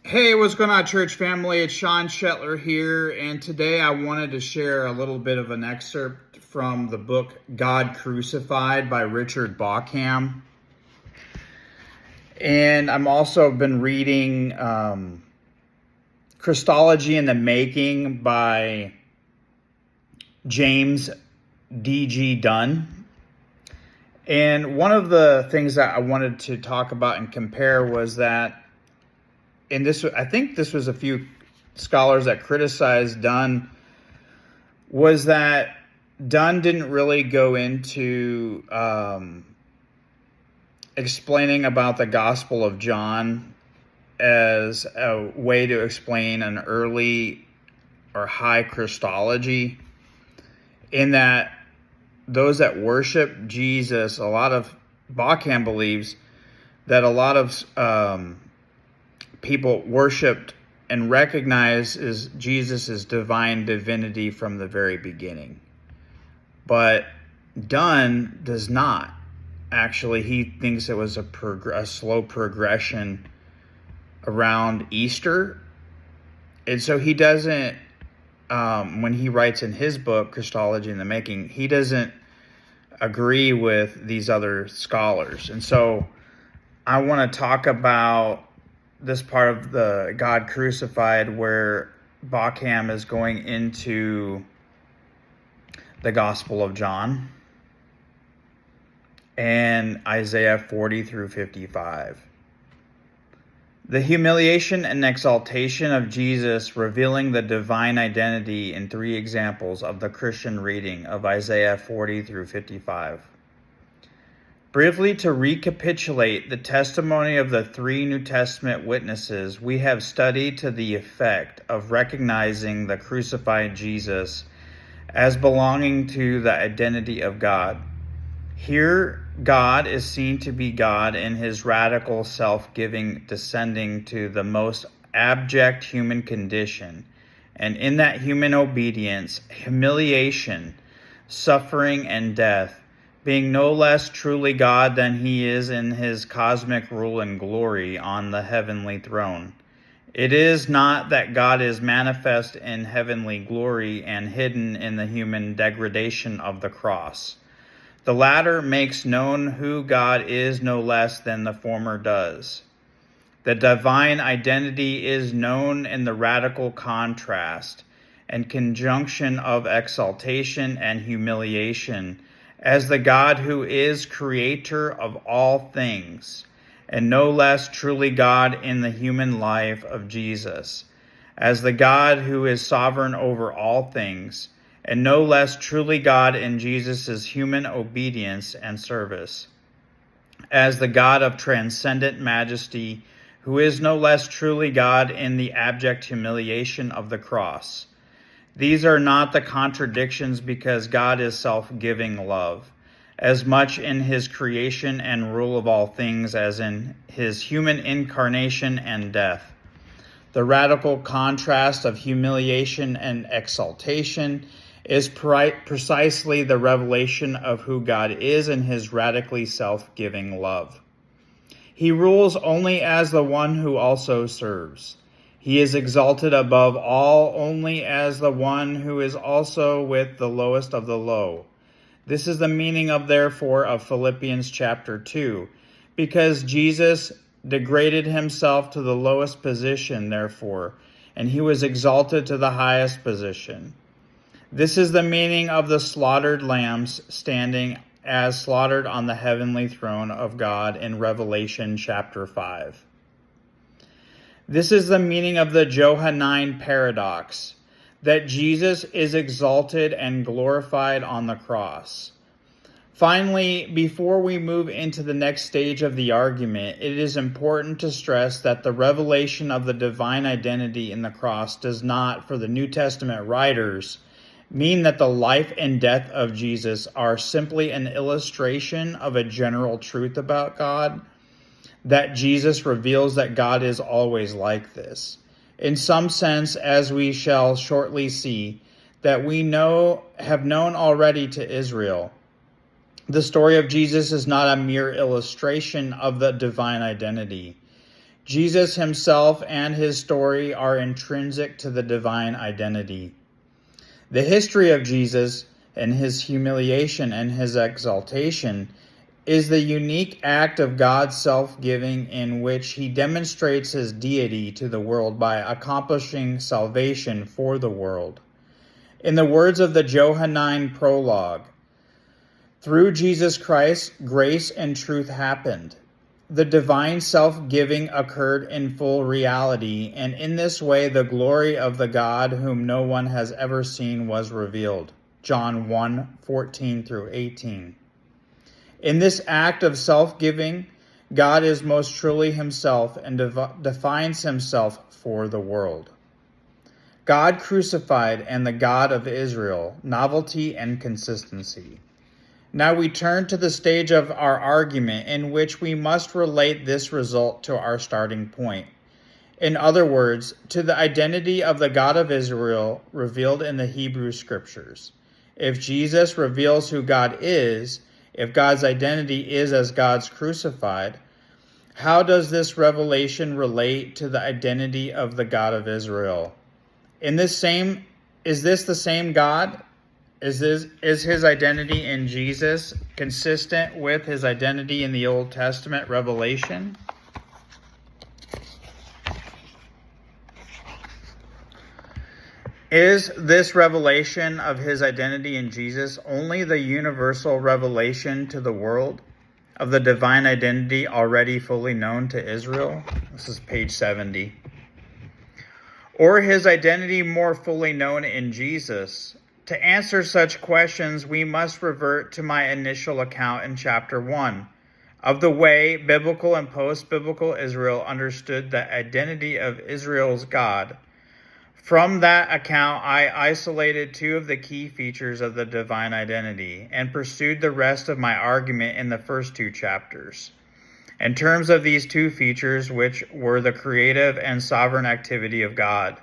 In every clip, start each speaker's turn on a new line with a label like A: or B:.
A: Hey, what's going on, church family? It's Sean Shetler here, and today I wanted to share a little bit of an excerpt from the book God Crucified by Richard Bauckham. And I'm also been reading Christology in the Making by James D.G. Dunn. And one of the things that I wanted to talk about and compare was that, and I think this was a few scholars that criticized Dunn, was that Dunn didn't really go into explaining about the Gospel of John as a way to explain an early or high Christology, in that those that worship Jesus, a lot of Bauckham believes that a lot of people worshipped and recognized Jesus' divine divinity from the very beginning. But Dunn does not. Actually, he thinks it was a slow progression around Easter. And so he doesn't, when he writes in his book, Christology in the Making, he doesn't agree with these other scholars. And so I want to talk about this part of the God Crucified where Bauckham is going into the Gospel of John and Isaiah 40 through 55. The humiliation and exaltation of Jesus, revealing the divine identity in three examples of the Christian reading of Isaiah 40 through 55. Briefly, to recapitulate the testimony of the three New Testament witnesses, we have studied to the effect of recognizing the crucified Jesus as belonging to the identity of God. Here, God is seen to be God in his radical self-giving, descending to the most abject human condition, and in that human obedience, humiliation, suffering, and death, being no less truly God than he is in his cosmic rule and glory on the heavenly throne. It is not that God is manifest in heavenly glory and hidden in the human degradation of the cross. The latter makes known who God is no less than the former does. The divine identity is known in the radical contrast and conjunction of exaltation and humiliation, as the God who is creator of all things, and no less truly God in the human life of Jesus, as the God who is sovereign over all things, and no less truly God in Jesus' human obedience and service, as the God of transcendent majesty, who is no less truly God in the abject humiliation of the cross. These are not the contradictions, because God is self-giving love, as much in his creation and rule of all things as in his human incarnation and death. The radical contrast of humiliation and exaltation is precisely the revelation of who God is in his radically self-giving love. He rules only as the one who also serves. He is exalted above all only as the one who is also with the lowest of the low. This is the meaning of, therefore, of Philippians chapter 2, because Jesus degraded himself to the lowest position, therefore, and he was exalted to the highest position. This is the meaning of the slaughtered lambs standing as slaughtered on the heavenly throne of God in Revelation chapter 5. This is the meaning of the Johannine paradox, that Jesus is exalted and glorified on the cross. Finally, before we move into the next stage of the argument, it is important to stress that the revelation of the divine identity in the cross does not, for the New Testament writers, mean that the life and death of Jesus are simply an illustration of a general truth about God, that Jesus reveals that God is always like this. In some sense, as we shall shortly see, that we have known already to Israel, the story of Jesus is not a mere illustration of the divine identity. Jesus himself and his story are intrinsic to the divine identity. The history of Jesus and his humiliation and his exaltation is the unique act of God's self-giving in which he demonstrates his deity to the world by accomplishing salvation for the world. In the words of the Johannine prologue, through Jesus Christ, grace and truth happened. The divine self-giving occurred in full reality, and in this way the glory of the God whom no one has ever seen was revealed. John 1:14 through 18. In this act of self-giving, God is most truly himself and defines himself for the world. God crucified and the God of Israel, novelty and consistency. Now we turn to the stage of our argument in which we must relate this result to our starting point. In other words, to the identity of the God of Israel revealed in the Hebrew Scriptures. If Jesus reveals who God is, if God's identity is as God's crucified, how does this revelation relate to the identity of the God of Israel? Is this the same God? Is his identity in Jesus consistent with his identity in the Old Testament revelation? Is this revelation of his identity in Jesus only the universal revelation to the world of the divine identity already fully known to Israel? This is page 70. Or his identity more fully known in Jesus? To answer such questions, we must revert to my initial account in chapter 1 of the way biblical and post-biblical Israel understood the identity of Israel's God. From that account, I isolated two of the key features of the divine identity and pursued the rest of my argument in the first two chapters. In terms of these two features, which were the creative and sovereign activity of God.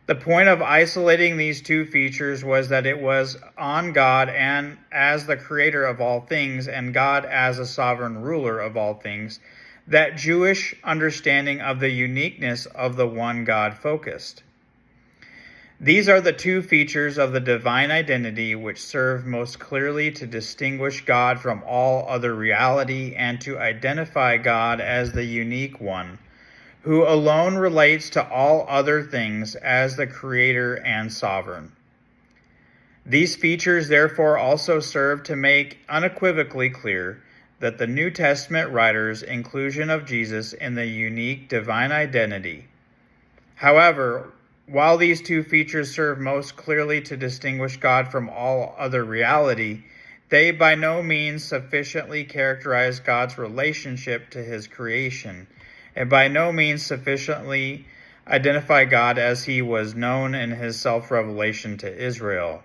A: The point of isolating these two features was that it was on God and as the creator of all things and God as a sovereign ruler of all things that Jewish understanding of the uniqueness of the one God focused. These are the two features of the divine identity which serve most clearly to distinguish God from all other reality and to identify God as the unique one, who alone relates to all other things as the creator and sovereign. These features therefore also serve to make unequivocally clear that the New Testament writers' inclusion of Jesus in the unique divine identity. However, while these two features serve most clearly to distinguish God from all other reality, they by no means sufficiently characterize God's relationship to his creation, and by no means sufficiently identify God as he was known in his self-revelation to Israel.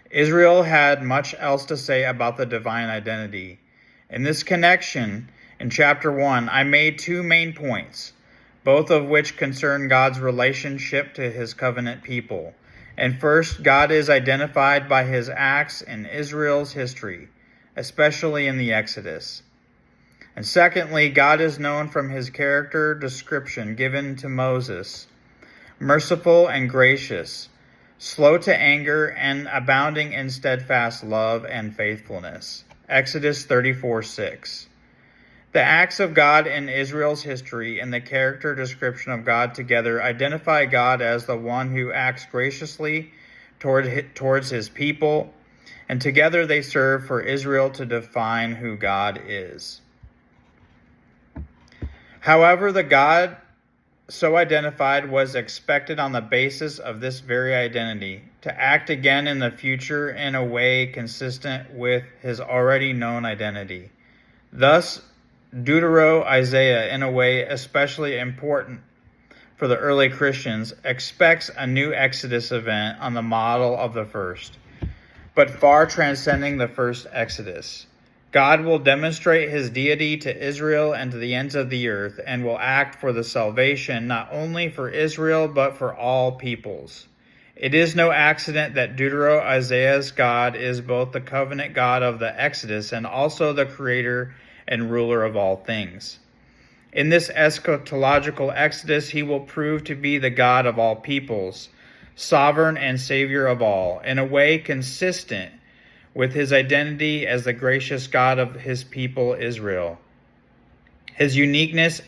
A: Israel had much else to say about the divine identity. In this connection, in chapter 1, I made two main points, both of which concern God's relationship to his covenant people. And first, God is identified by his acts in Israel's history, especially in the Exodus. And secondly, God is known from his character description given to Moses, merciful and gracious, slow to anger and abounding in steadfast love and faithfulness. Exodus 34:6. The acts of God in Israel's history and the character description of God together identify God as the one who acts graciously towards his people, and together they serve for Israel to define who God is. However, the God so identified was expected on the basis of this very identity to act again in the future in a way consistent with his already known identity. Thus, Deutero-Isaiah, in a way especially important for the early Christians, expects a new Exodus event on the model of the first, but far transcending the first Exodus. God will demonstrate his deity to Israel and to the ends of the earth, and will act for the salvation not only for Israel, but for all peoples. It is no accident that Deutero-Isaiah's God is both the covenant God of the Exodus and also the creator and ruler of all things. In this eschatological exodus, he will prove to be the God of all peoples, sovereign and Savior of all, in a way consistent with his identity as the gracious God of his people Israel. His uniqueness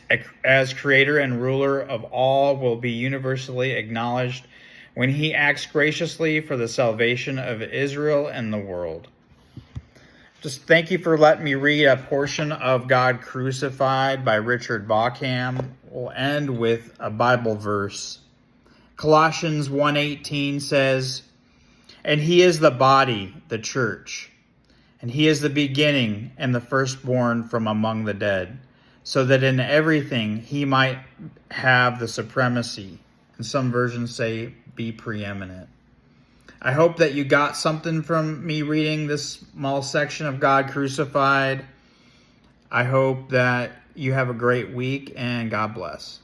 A: as creator and ruler of all will be universally acknowledged when he acts graciously for the salvation of Israel and the world. Just thank you for letting me read a portion of God Crucified by Richard Bauckham. We'll end with a Bible verse. Colossians 1:18 says, "And he is the body, the church, and he is the beginning and the firstborn from among the dead, so that in everything he might have the supremacy." And some versions say, be preeminent. I hope that you got something from me reading this small section of God Crucified. I hope that you have a great week, and God bless.